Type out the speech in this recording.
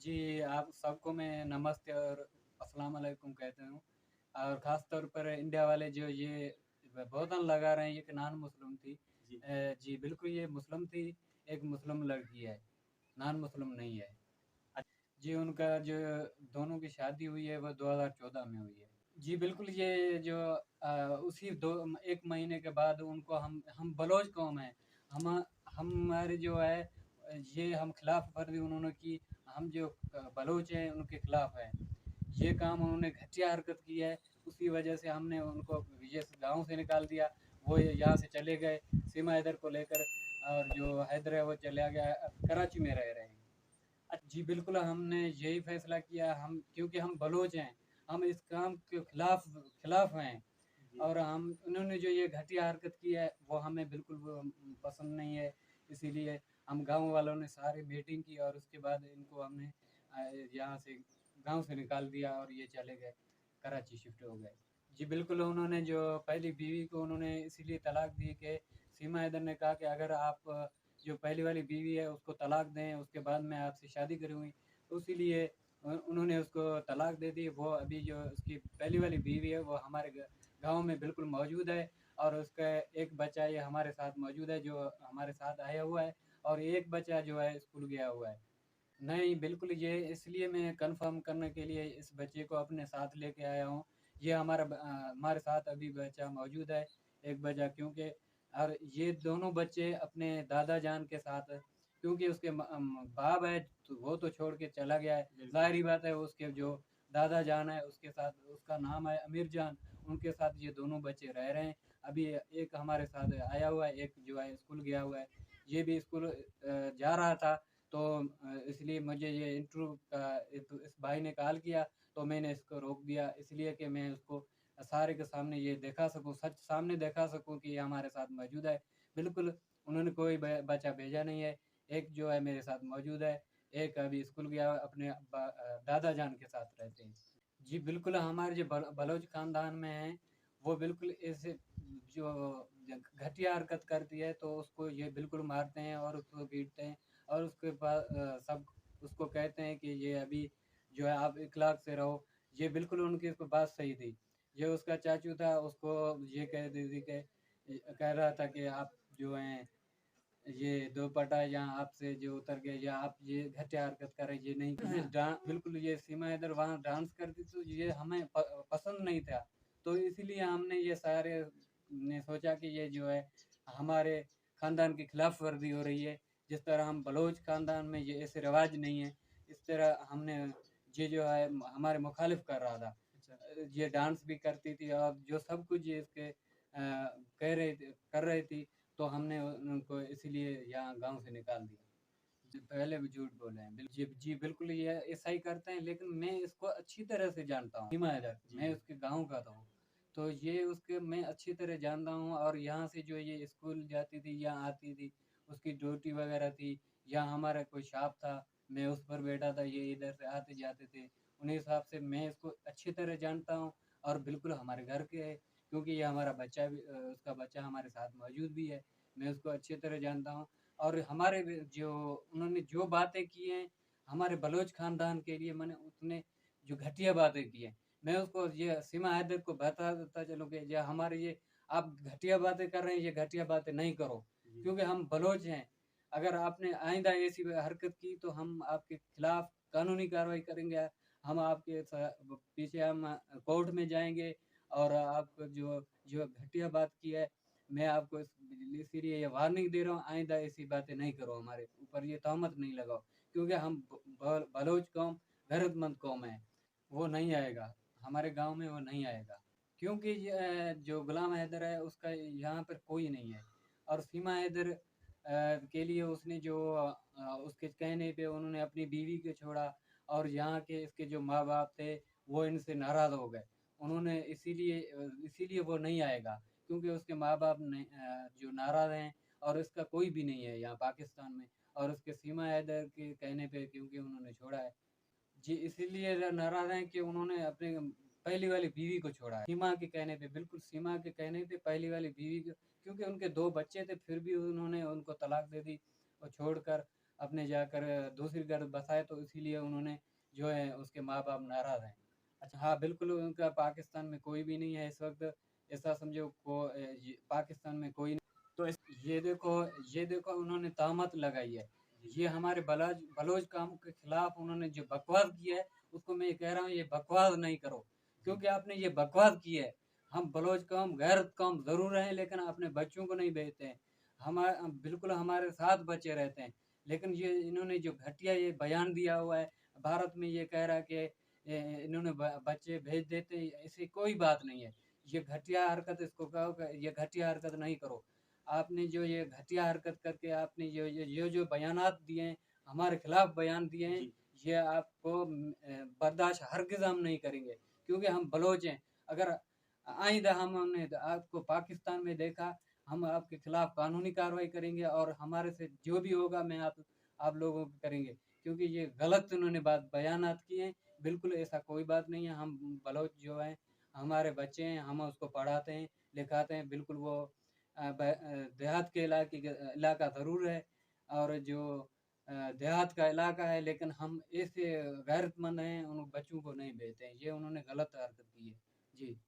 जी, आप सबको मैं नमस्ते और अस्सलाम वालेकुम कहता हूँ। और ख़ास तौर पर इंडिया वाले जो ये बहुतन लगा रहे हैं ये कि नॉन मुस्लिम थी। जी, जी बिल्कुल ये मुस्लिम थी, एक मुस्लिम लड़की है, नॉन मुस्लिम नहीं है। जी, उनका जो दोनों की शादी हुई है वो 2014 में हुई है। जी बिल्कुल, ये जो उसी 1 महीने के बाद उनको हम बलोच कौम हैं। हम हमारे जो है ये हम खिलाफ वर्जी उन्होंने की, हम जो बलोच हैं उनके खिलाफ हैं। ये काम उन्होंने घटिया हरकत की है, उसी वजह से हमने उनको ये गाँव से निकाल दिया। वो यहाँ से चले गए सीमा हैदर को लेकर, और जो हैदर है वो चला गया, अब कराची में रह रहे हैं। जी बिल्कुल, हमने यही फैसला किया, हम क्योंकि हम बलोच हैं, हम इस काम के खिलाफ खिलाफ हैं। जी, और हम उन्होंने जो ये घटिया हरकत की है वो हमें बिल्कुल वो पसंद नहीं है। इसीलिए हम गाँव वालों ने सारी मीटिंग की और उसके बाद इनको हमने यहाँ से गाँव से निकाल दिया और ये चले गए, कराची शिफ्ट हो गए। जी बिल्कुल, उन्होंने जो पहली बीवी को उन्होंने इसीलिए तलाक दी कि सीमा हैदर ने कहा कि अगर आप जो पहली वाली बीवी है उसको तलाक दें, उसके बाद मैं आपसे शादी करूँगी। तो इसीलिए उन्होंने उसको तलाक दे दी। वो अभी जो उसकी पहली वाली बीवी है वो हमारे गाँव में बिल्कुल मौजूद है, और उसका एक बच्चा ये हमारे साथ मौजूद है जो हमारे साथ आया हुआ है, और एक बच्चा जो है स्कूल गया हुआ है। नहीं, बिल्कुल ये इसलिए मैं कन्फर्म करने के लिए इस बच्चे को अपने साथ लेके आया हूँ। ये हमारे साथ अभी बच्चा मौजूद है, एक बच्चा, क्योंकि और ये दोनों बच्चे अपने दादा जान के साथ, क्योंकि उसके बाप है तो वो तो छोड़ के चला गया है। बिल्कुल। ज़ाहिर-सी बात है उसके जो दादा जान है उसके साथ, उसका नाम है अमीर जान, उनके साथ ये दोनों बच्चे रह रहे हैं। अभी एक हमारे साथ आया हुआ है, एक जो है स्कूल गया हुआ है। ये भी स्कूल जा रहा था, तो इसलिए मुझे ये इंटरव्यू का इस भाई ने कॉल किया, तो मैंने इसको रोक दिया, इसलिए कि मैं उसको सारे के सामने ये दिखा सकूँ, सच सामने दिखा सकूँ कि ये हमारे साथ मौजूद है। बिल्कुल, उन्होंने कोई बच्चा भेजा नहीं है, एक जो है मेरे साथ मौजूद है, एक अभी स्कूल गया अपने दादा जान के साथ रहते हैं। जी बिल्कुल, हमारे जो बलोच ख़ानदान में हैं, वो बिल्कुल ऐसे जो घटिया हरकत करती है तो उसको ये बिल्कुल मारते हैं और उसको पीटते हैं, और उसके बाद सब उसको कहते हैं कि ये अभी जो है आप इखलाक से रहो। ये बिल्कुल उनकी उसको बात सही थी। ये उसका चाचू था, उसको ये कह दी थी कि कह रहा था कि आप जो हैं ये दोपट्टा यहाँ आपसे जो उतर गया, या आप ये घटिया हरकत कर रहे हैं, ये नहीं बिल्कुल ये सीमा इधर वहाँ डांस करती, तो ये हमें पसंद नहीं था। तो इसीलिए हमने ये सारे ने सोचा कि ये जो है हमारे खानदान की खिलाफ वर्जी हो रही है। जिस तरह हम बलोच खानदान में ये ऐसे रिवाज नहीं है, इस तरह हमने ये जो है हमारे मुखालिफ कर रहा था। अच्छा, ये डांस भी करती थी और जो सब कुछ ये इसके कह रहे थे कर रही थी, तो हमने उनको इसीलिए यहाँ गाँव से निकाल दिया। जी, पहले भी झूठ बोले हैं। जी, जी बिल्कुल ये ऐसा ही करते हैं, लेकिन मैं इसको अच्छी तरह से जानता हूँ। हिमा हैदर, जी, मैं जी। उसके गाँव का था हूँ। तो ये उसके मैं अच्छी तरह जानता हूँ, और यहाँ से जो ये स्कूल जाती थी, यहाँ आती थी, उसकी ड्यूटी वगैरह थी, या हमारा कोई शॉप था, मैं उस पर बैठा था, ये इधर से आते-जाते थे। उन्हीं हिसाब से मैं इसको अच्छी तरह जानता हूँ, और बिल्कुल हमारे घर के है, क्योंकि ये हमारा बच्चा भी उसका बच्चा हमारे साथ मौजूद भी है। मैं उसको अच्छी तरह जानता हूँ, और हमारे भी जो उन्होंने जो बातें की हैं, हमारे बलोच ख़ानदान के लिए मैंने उसने जो घटिया बातें की हैं, मैं उसको ये सीमा हैदर को बता देता चलूँ कि ये हमारे ये आप घटिया बातें कर रहे हैं, ये घटिया बातें नहीं करो, जी, क्योंकि हम बलोच हैं। अगर आपने आइंदा ऐसी हरकत की तो हम आपके खिलाफ कानूनी कार्रवाई करेंगे। हम आपके पीछे हम कोर्ट में जाएँगे, और आपको जो जो घटिया बात की है, मैं आपको इसीलिए ये वार्निंग दे रहा हूँ, आइंदा ऐसी बातें नहीं करो, हमारे ऊपर ये तहमत नहीं लगाओ, क्योंकि हम बलोच कौम गैरतमंद कौम है, वो नहीं आएगा, हमारे गांव में वो नहीं आएगा, क्योंकि ये जो गुलाम हैदर है उसका यहाँ पर कोई नहीं है। और सीमा हैदर के लिए उसने जो उसके कहने पे उन्होंने अपनी बीवी को छोड़ा, और यहाँ के इसके जो माँ बाप थे वो इनसे नाराज़ हो गए, उन्होंने इसीलिए वो नहीं आएगा, क्योंकि उसके माँ-बाप जो नाराज़ हैं, और इसका कोई भी नहीं है यहाँ पाकिस्तान में, और उसके सीमा हैदर के कहने पे क्योंकि उन्होंने छोड़ा है। जी, इसीलिए नाराज़ हैं कि उन्होंने अपनी पहली वाली बीवी को छोड़ा है। सीमा के कहने पे, बिल्कुल सीमा के कहने पे पहली वाली बीवी को, क्योंकि उनके 2 बच्चे थे, फिर भी उन्होंने उनको तलाक दे दी और छोड़कर अपने जाकर दूसरी घर बसाए, तो इसीलिए उन्होंने जो है उसके माँ-बाप नाराज़ हैं। अच्छा हाँ, बिल्कुल उनका पाकिस्तान में कोई भी नहीं है इस वक़्त, ऐसा समझो ये पाकिस्तान में कोई तो इस ये देखो ये देखो उन्होंने तहमत लगाई है। जी, ये हमारे बलोच कौम के खिलाफ उन्होंने जो बकवास की है, उसको मैं ये कह रहा हूँ ये बकवास नहीं करो। जी, क्योंकि आपने ये बकवास की है। हम बलोच कौम गैरत कौम ज़रूर हैं, लेकिन अपने बच्चों को नहीं भेजते हैं। बिल्कुल हमारे साथ बच्चे रहते हैं। लेकिन ये इन्होंने जो घटिया ये बयान दिया हुआ है, भारत में ये कह रहा है कि इन्होंने बच्चे भेज देते हैं, ऐसी कोई बात नहीं है। ये घटिया हरकत इसको कहो कि ये घटिया हरकत नहीं करो। आपने जो ये घटिया हरकत करके आपने जो बयानात दिए हैं, हमारे खिलाफ बयान दिए हैं, जी, ये आपको बर्दाश्त हरगिज़ हम नहीं करेंगे, क्योंकि हम बलोच हैं। अगर आइंदा हमने आपको पाकिस्तान में देखा, हम आपके खिलाफ कानूनी कार्रवाई करेंगे और हमारे से जो भी होगा मैं आप लोगों को करेंगे। क्योंकि ये गलत उन्होंने बयानात किए हैं, बिल्कुल ऐसा कोई बात नहीं है। हम बलोच जो हैं, हमारे बच्चे हैं, हम उसको पढ़ाते हैं, लिखाते हैं, बिल्कुल वो देहात के इलाका ज़रूर है, और जो देहात का इलाका है, लेकिन हम ऐसे गैरतमंद हैं, उन बच्चों को नहीं भेजते हैं। ये उन्होंने गलत हरकत की है। जी।